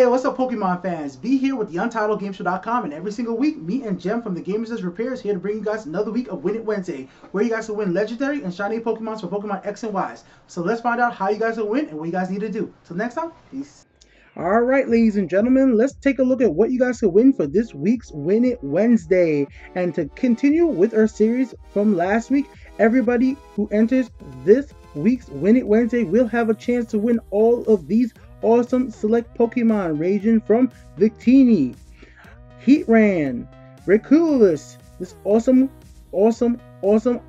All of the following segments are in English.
Hey, what's up, Pokemon fans? V here with the UntitledGameshow.com, and every single week, me and Jem from the Gamers as Repairs here to bring you guys another week of Win It Wednesday, where you guys will win legendary and shiny Pokemons for Pokemon X and Y's. So let's find out how you guys will win and what you guys need to do. Till next time, peace. Alright, ladies and gentlemen, let's take a look at what you guys can win for this week's Win It Wednesday. And to continue with our series from last week, everybody who enters this week's Win It Wednesday will have a chance to win all of these awesome select Pokemon, ranging from Victini, Heatran, reuniclus, this awesome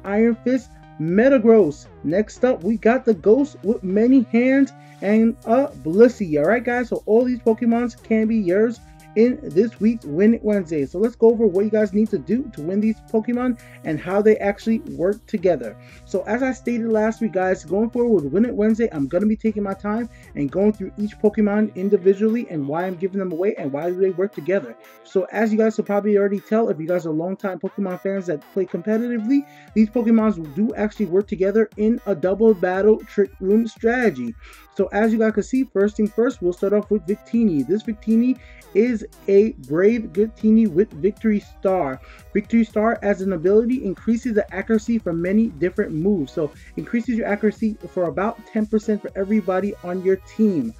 Iron Fist, Metagross. Next up, we got the Ghost with many hands and a Blissey. Alright guys, so all these Pokemons can be yours in this week's Win It Wednesday. So let's go over what you guys need to do to win these Pokemon and how they actually work together. So as I stated last week, guys, going forward with Win It Wednesday, I'm going to be taking my time and going through each Pokemon individually and why I'm giving them away and why do they work together. So as you guys will probably already tell, if you guys are longtime Pokemon fans that play competitively, these Pokemons do actually work together in a double battle trick room strategy. So as you guys can see, first thing first, we'll start off with Victini. This Victini is a Brave Victini with Victory Star. Victory Star as an ability increases the accuracy for many different moves. So increases your accuracy for about 10% for everybody on your team.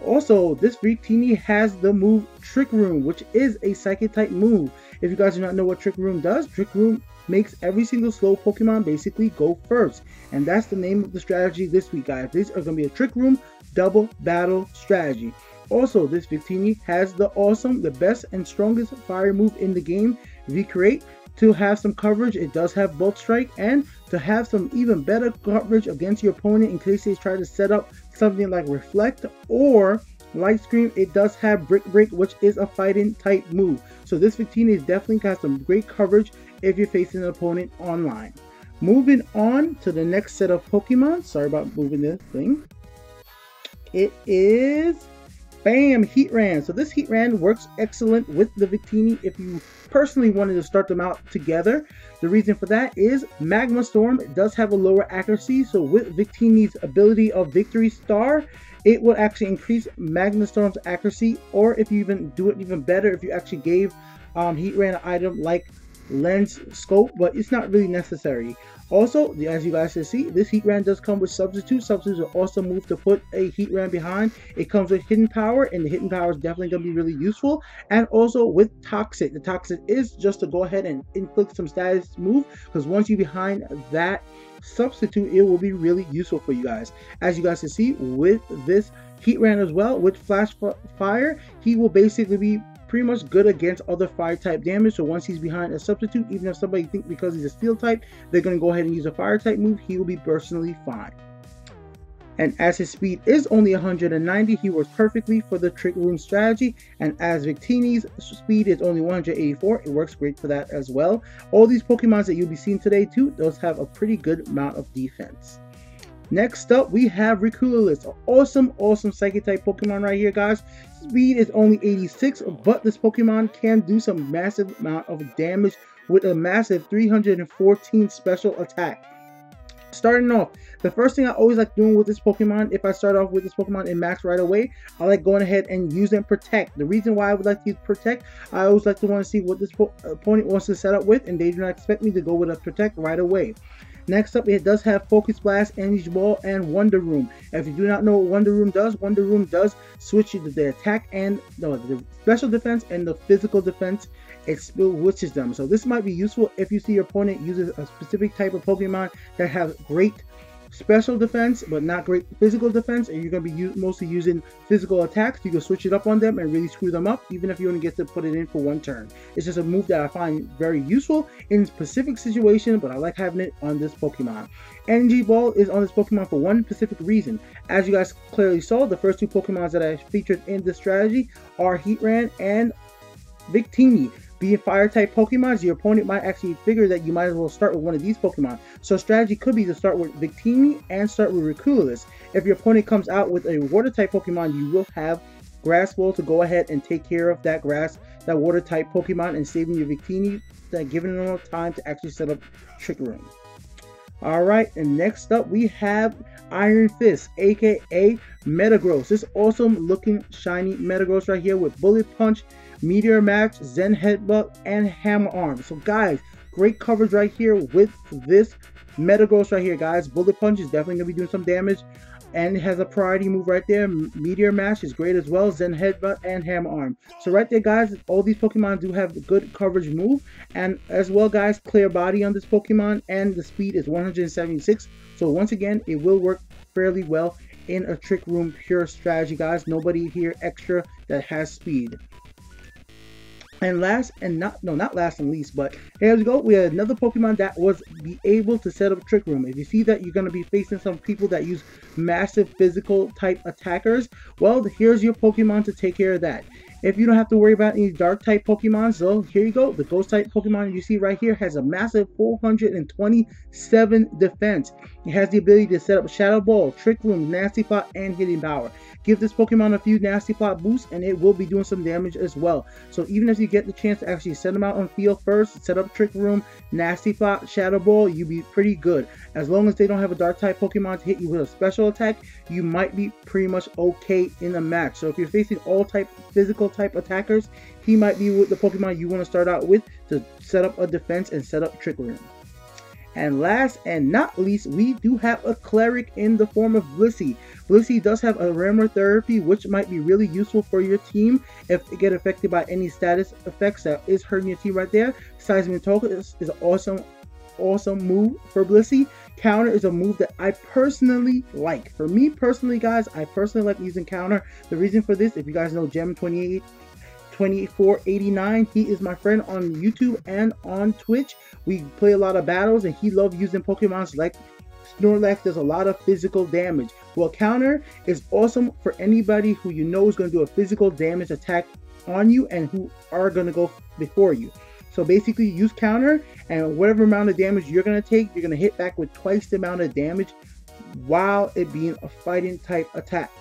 Also, this Victini has the move Trick Room, which is a Psychic type move. If you guys do not know what Trick Room does, Trick Room makes every single slow Pokemon basically go first. And that's the name of the strategy this week, guys. These are going to be a Trick Room double battle strategy. Also, this Victini has the best and strongest fire move in the game, V-Create. To have some coverage, it does have Bulk Strike, and to have some even better coverage against your opponent in case they try to set up something like Reflect or Light Screen, it does have Brick Break, which is a fighting type move. So this Victini is definitely got some great coverage if you're facing an opponent online. Moving on to the next set of Pokemon. Sorry about moving this thing. It is bam, Heatran. So this Heatran works excellent with the Victini if you personally wanted to start them out together. The reason for that is Magma Storm does have a lower accuracy, so with Victini's ability of Victory Star, it will actually increase Magma Storm's accuracy, or if you even do it even better, if you actually gave Heatran an item like Lens Scope, but it's not really necessary. Also, as you guys can see, this Heatran does come with Substitute. Substitute is an awesome move to put a Heatran behind. It comes with Hidden Power, and the Hidden Power is definitely going to be really useful. And also with Toxic. The Toxic is just to go ahead and inflict some status move, because once you're behind that Substitute, it will be really useful for you guys. As you guys can see, with this Heatran as well, with Flash Fire, he will basically be pretty much good against other fire type damage. So once he's behind a Substitute, even if somebody thinks because he's a steel type they're going to go ahead and use a fire type move, he will be personally fine. And as his speed is only 190, he works perfectly for the Trick Room strategy. And as Victini's speed is only 184, it works great for that as well. All these Pokemons that you'll be seeing today too does have a pretty good amount of defense. Next up, we have reuniclus, an awesome Psychic type Pokemon right here, guys. Speed is only 86, but this Pokemon can do some massive amount of damage with a massive 314 special attack. Starting off, the first thing I always like doing with this Pokemon, if I start off with this Pokemon in max right away, I like going ahead and using Protect. The reason why I would like to use Protect, I always like to want to see what this opponent wants to set up with, and they do not expect me to go with a Protect right away. Next up, it does have Focus Blast, Energy Ball, and Wonder Room. If you do not know what Wonder Room does switch you to the attack and the special defense and the physical defense. It switches them. So this might be useful if you see your opponent uses a specific type of Pokemon that have great special defense but not great physical defense, and you're going to be mostly using physical attacks. You can switch it up on them and really screw them up, even if you only get to put it in for one turn. It's just a move that I find very useful in specific situations, but I like having it on this Pokemon. Energy Ball is on this Pokemon for one specific reason. As you guys clearly saw, the first two Pokemons that I featured in this strategy are Heatran and Victini. Being fire type Pokemon, your opponent might actually figure that you might as well start with one of these Pokemon. So strategy could be to start with Victini and start with reuniclus. If your opponent comes out with a water type Pokemon, you will have Grass Ball to go ahead and take care of that water type Pokemon and saving your Victini, giving them enough time to actually set up Trick Room. Alright, and next up we have Iron Fist, aka Metagross. This awesome looking shiny Metagross right here with Bullet Punch, Meteor Match, Zen Headbutt, and Hammer Arm. So guys, great coverage right here with this Metagross right here, guys. Bullet Punch is definitely going to be doing some damage. And it has a priority move right there. Meteor Mash is great as well. Zen Headbutt and Hammer Arm. So right there, guys, all these Pokemon do have a good coverage move. And as well, guys, clear body on this Pokemon. And the speed is 176. So once again, it will work fairly well in a Trick Room pure strategy, guys. Nobody here extra that has speed. And last and not last and least, but here we go. We have another Pokemon that was be able to set up Trick Room. If you see that you're going to be facing some people that use massive physical type attackers, well, here's your Pokemon to take care of that. If you don't have to worry about any dark type Pokemon, so here you go. The ghost type Pokemon you see right here has a massive 427 defense. It has the ability to set up Shadow Ball, Trick Room, Nasty Plot, and Hitting Power. Give this Pokemon a few Nasty Plot boosts and it will be doing some damage as well. So even if you get the chance to actually send them out on field first, set up Trick Room, Nasty Plot, Shadow Ball, you'll be pretty good. As long as they don't have a dark type Pokemon to hit you with a special attack, you might be pretty much okay in a match. So if you're facing all type physical type attackers, he might be with the Pokemon you want to start out with to set up a defense and set up Trick Room. And last and not least, we do have a cleric in the form of Blissey. Blissey does have a Rammer Therapy, which might be really useful for your team if they get affected by any status effects that is hurting your team right there. Seismitoka is an awesome move for Blissey. Counter is a move that I personally like. For me personally, guys, I personally like using Counter. The reason for this, if you guys know Gem2489, he is my friend on YouTube and on Twitch. We play a lot of battles and he loves using Pokemons like Snorlax. Does a lot of physical damage. Well, Counter is awesome for anybody who you know is going to do a physical damage attack on you and who are going to go before you. So basically use Counter, and whatever amount of damage you're going to take, you're going to hit back with twice the amount of damage while it being a fighting type attack.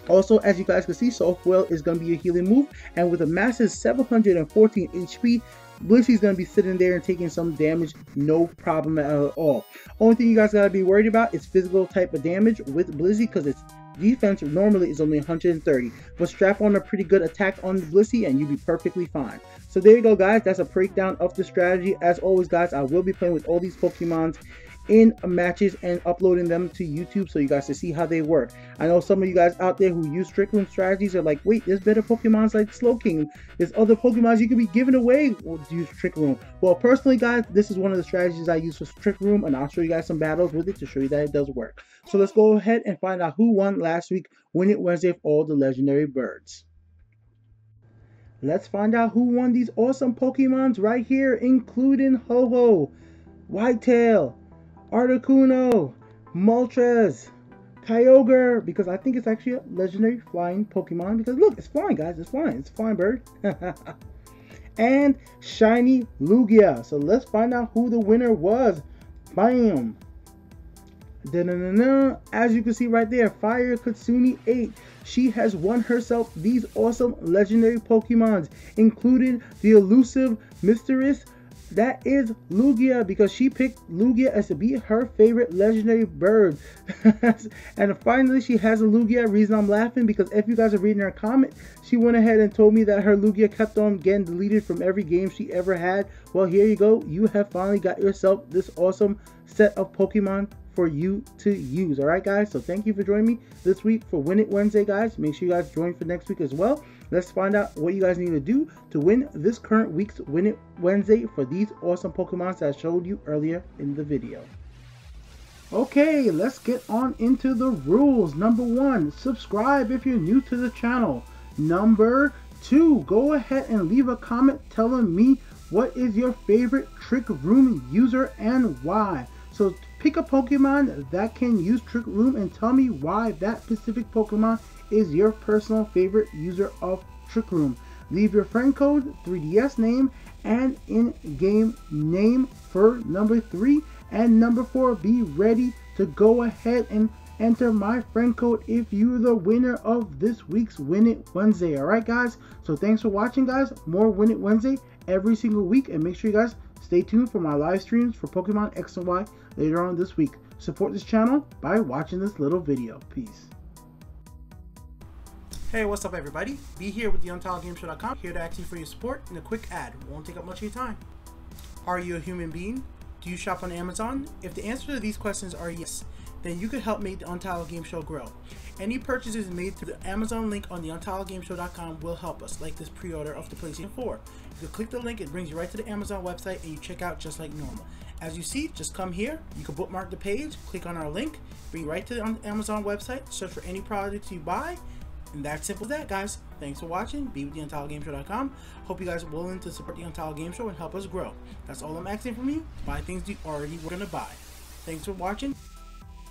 Also, as you guys can see, Soft Well is going to be a healing move, and with a massive 714 HP, Blissey is going to be sitting there and taking some damage, no problem at all. Only thing you guys got to be worried about is physical type of damage with Blissey, because its defense normally is only 130. But strap on a pretty good attack on Blissey and you'll be perfectly fine. So there you go, guys. That's a breakdown of the strategy. As always, guys, I will be playing with all these Pokemons in matches and uploading them to YouTube so you guys can see how they work. I know some of you guys out there who use Trick Room strategies are like, wait, there's better Pokemons like Slowking. There's other Pokemons you could be giving away to use Trick Room. Well, personally, guys, this is one of the strategies I use for Trick Room, and I'll show you guys some battles with it to show you that it does work. So let's go ahead and find out who won last week Win It Wednesday for all the legendary birds. Let's find out who won these awesome Pokemons right here, including Ho-Oh, Whitetail, Articuno, Moltresa, Kyogre, because I think it's actually a legendary flying Pokemon, because look, it's flying, guys, it's flying, it's a flying bird. And Shiny Lugia. So let's find out who the winner was. Bam! As you can see right there, Fire Katsuni 8. She has won herself these awesome legendary Pokemons, including the elusive Mysterious. That is Lugia, because she picked Lugia as to be her favorite legendary bird. And finally, she has a Lugia. Reason I'm laughing, because if you guys are reading her comment, she went ahead and told me that her Lugia kept on getting deleted from every game she ever had. Well, here you go. You have finally got yourself this awesome set of Pokemon for you to use. Alright, guys, so thank you for joining me this week for Win It Wednesday, guys. Make sure you guys join for next week as well. Let's find out what you guys need to do to win this current week's Win It Wednesday for these awesome Pokemon that I showed you earlier in the video. Okay, let's get on into the rules. Number 1, subscribe if you're new to the channel. Number 2, go ahead and leave a comment telling me what is your favorite Trick Room user and why. So pick a Pokemon that can use Trick Room and tell me why that specific Pokemon is your personal favorite user of Trick Room. Leave your friend code, 3DS name, and in-game name for number 3. And number 4, be ready to go ahead and enter my friend code if you're the winner of this week's Win It Wednesday. Alright, guys, so thanks for watching, guys. More Win It Wednesday every single week, and make sure you guys stay tuned for my live streams for Pokemon X and Y later on this week. Support this channel by watching this little video. Peace. Hey, what's up everybody? Be here with the UntiledGameShow.com, here to ask you for your support in a quick ad. Won't take up much of your time. Are you a human being? Do you shop on Amazon? If the answer to these questions are yes, then you could help make the Untitled Game Show grow. Any purchases made through the Amazon link on the UntitledGameShow.com will help us, like this pre-order of the PlayStation 4. You can click the link, it brings you right to the Amazon website, and you check out just like normal. As you see, just come here, you can bookmark the page, click on our link, bring you right to the Amazon website, search for any product you buy, and that's simple as that, guys. Thanks for watching. Be with the UntitledGameShow.com. Hope you guys are willing to support the Untitled Game Show and help us grow. That's all I'm asking from you. Buy things you already were going to buy. Thanks for watching.